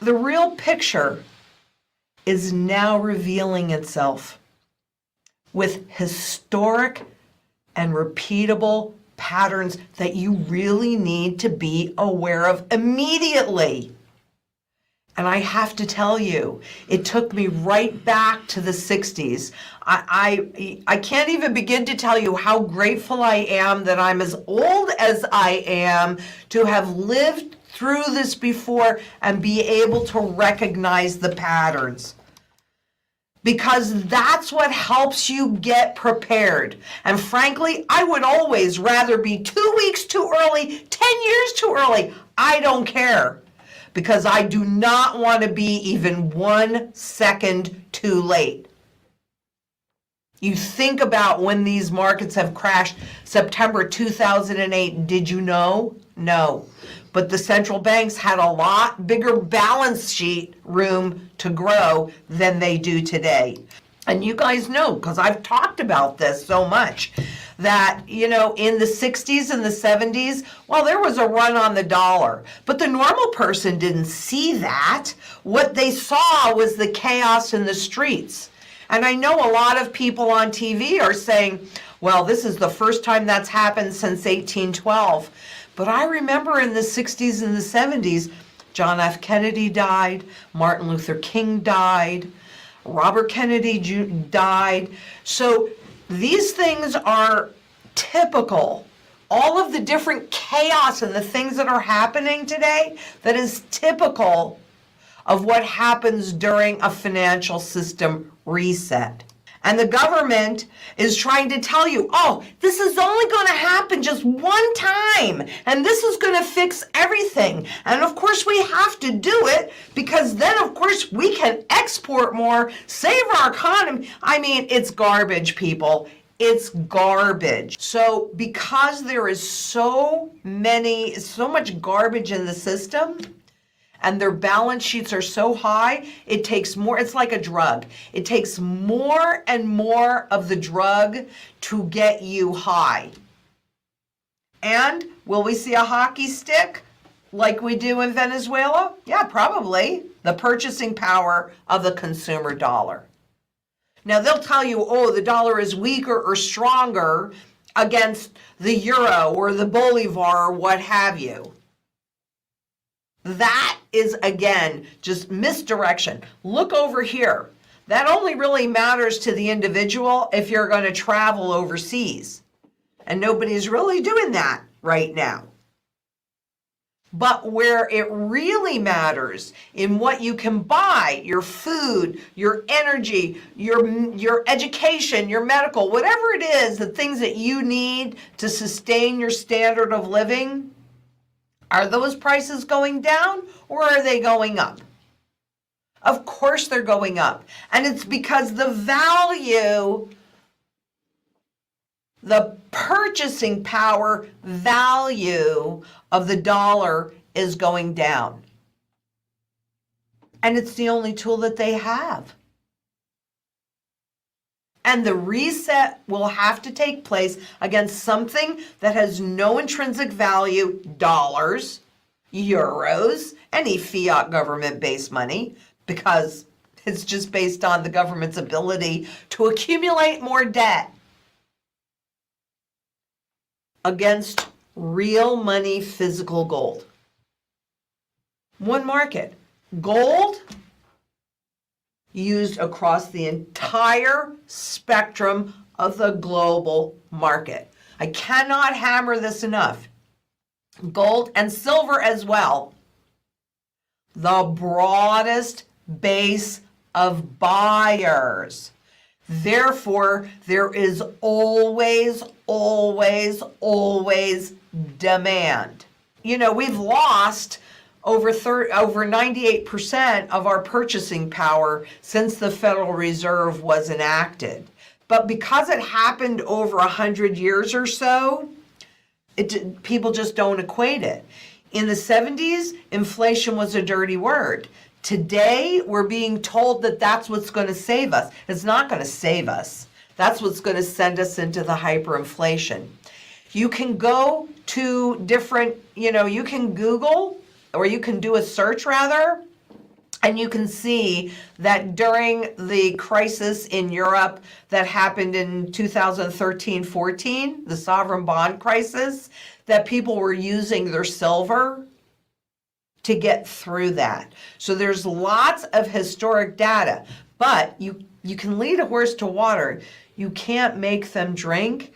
the real picture is now revealing itself with historic and repeatable patterns that you really need to be aware of immediately. And I have to tell you, it took me right back to the 60s. I can't even begin to tell you how grateful I am that I'm as old as I am to have lived through this before and be able to recognize the patterns. Because that's what helps you get prepared. And frankly, I would always rather be 2 weeks too early, 10 years too early. I don't care. Because I do not want to be even 1 second too late. You think about when these markets have crashed, September 2008, did you know? No. But the central banks had a lot bigger balance sheet room to grow than they do today. And you guys know, because I've talked about this so much, that, you know, in the 60s and the 70s, well, there was a run on the dollar. But the normal person didn't see that. What they saw was the chaos in the streets. And I know a lot of people on TV are saying, well, this is the first time that's happened since 1812. But I remember in the 60s and the 70s, John F. Kennedy died, Martin Luther King died, Robert Kennedy died. So these things are typical. All of the different chaos and the things that are happening today, that is typical of what happens during a financial system reset. And the government is trying to tell you, oh, this is only going to happen just one time, and this is going to fix everything. And of course we have to do it, because then of course we can export more, save our economy. I mean, it's garbage, people. It's garbage. So because there is so much garbage in the system, and their balance sheets are so high, it takes more, it's like a drug. It takes more and more of the drug to get you high. And will we see a hockey stick like we do in Venezuela? Yeah, probably. The purchasing power of the consumer dollar. Now they'll tell you, oh, the dollar is weaker or stronger against the euro or the bolivar or what have you. That is, again, just misdirection. Look over here. That only really matters to the individual if you're going to travel overseas. And nobody's really doing that right now. But where it really matters in what you can buy, your food, your energy, your education, your medical, whatever it is, the things that you need to sustain your standard of living, are those prices going down or are they going up? Of course they're going up. And it's because the value, the purchasing power value of the dollar is going down. And it's the only tool that they have. And the reset will have to take place against something that has no intrinsic value, dollars, euros, any fiat government-based money, because it's just based on the government's ability to accumulate more debt, against real money, physical gold. One market. Gold used across the entire spectrum of the global market. I cannot hammer this enough. Gold and silver as well. The broadest base of buyers. Therefore, there is always, always, always demand. You know, we've lost over 98% of our purchasing power since the Federal Reserve was enacted. But because it happened over 100 years or so, people just don't equate it. In the 70s, inflation was a dirty word. Today, we're being told that that's what's going to save us. It's not going to save us. That's what's going to send us into the hyperinflation. You can go to different, you can Google, or you can do a search rather, And you can see that during the crisis in Europe that happened in 2013-14, the sovereign bond crisis, that people were using their silver to get through that. So there's lots of historic data, but you can lead a horse to water. You can't make them drink.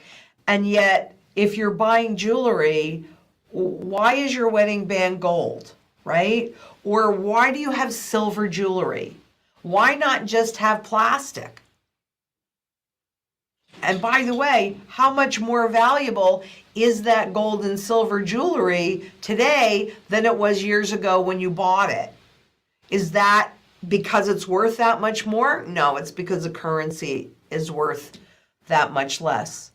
And yet, if you're buying jewelry, why is your wedding band gold, right? Or why do you have silver jewelry? Why not just have plastic? And by the way, how much more valuable is that gold and silver jewelry today than it was years ago when you bought it? Is that because it's worth that much more? No, it's because the currency is worth that much less.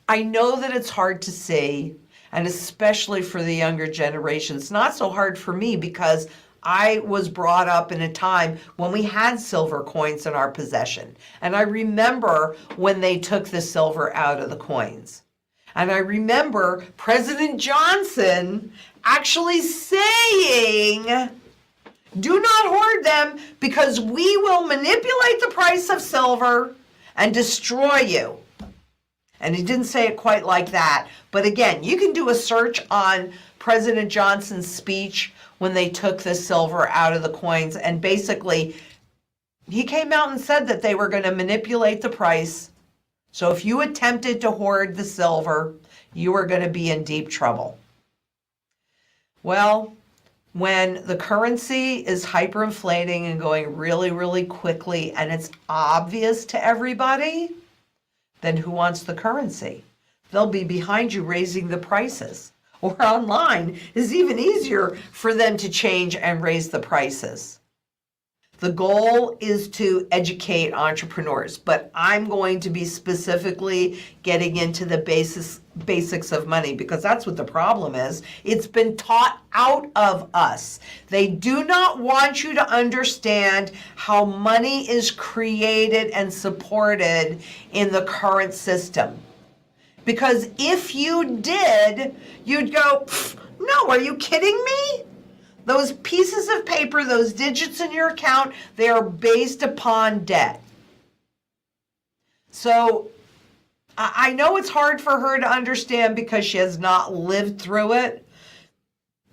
I know that it's hard to see, and especially for the younger generation. It's not so hard for me because I was brought up in a time when we had silver coins in our possession. And I remember when they took the silver out of the coins. And I remember President Johnson actually saying, do not hoard them because we will manipulate the price of silver and destroy you. And he didn't say it quite like that. But again, you can do a search on President Johnson's speech when they took the silver out of the coins. And basically, he came out and said that they were going to manipulate the price. So if you attempted to hoard the silver, you were going to be in deep trouble. Well, when the currency is hyperinflating and going really, really quickly, and it's obvious to everybody, then who wants the currency? They'll be behind you raising the prices. Or online is even easier for them to change and raise the prices. The goal is to educate entrepreneurs, but I'm going to be specifically getting into the basics of money because that's what the problem is. It's been taught out of us. They do not want you to understand how money is created and supported in the current system. Because if you did, you'd go, no, are you kidding me? Those pieces of paper, those digits in your account, they are based upon debt. So I know it's hard for her to understand because she has not lived through it,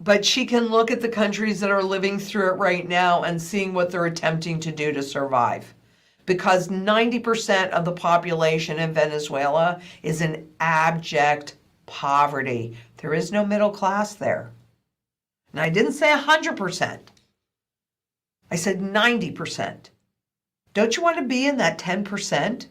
but she can look at the countries that are living through it right now and seeing what they're attempting to do to survive. Because 90% of the population in Venezuela is in abject poverty. There is no middle class there. And I didn't say 100%. I said 90%. Don't you want to be in that 10%?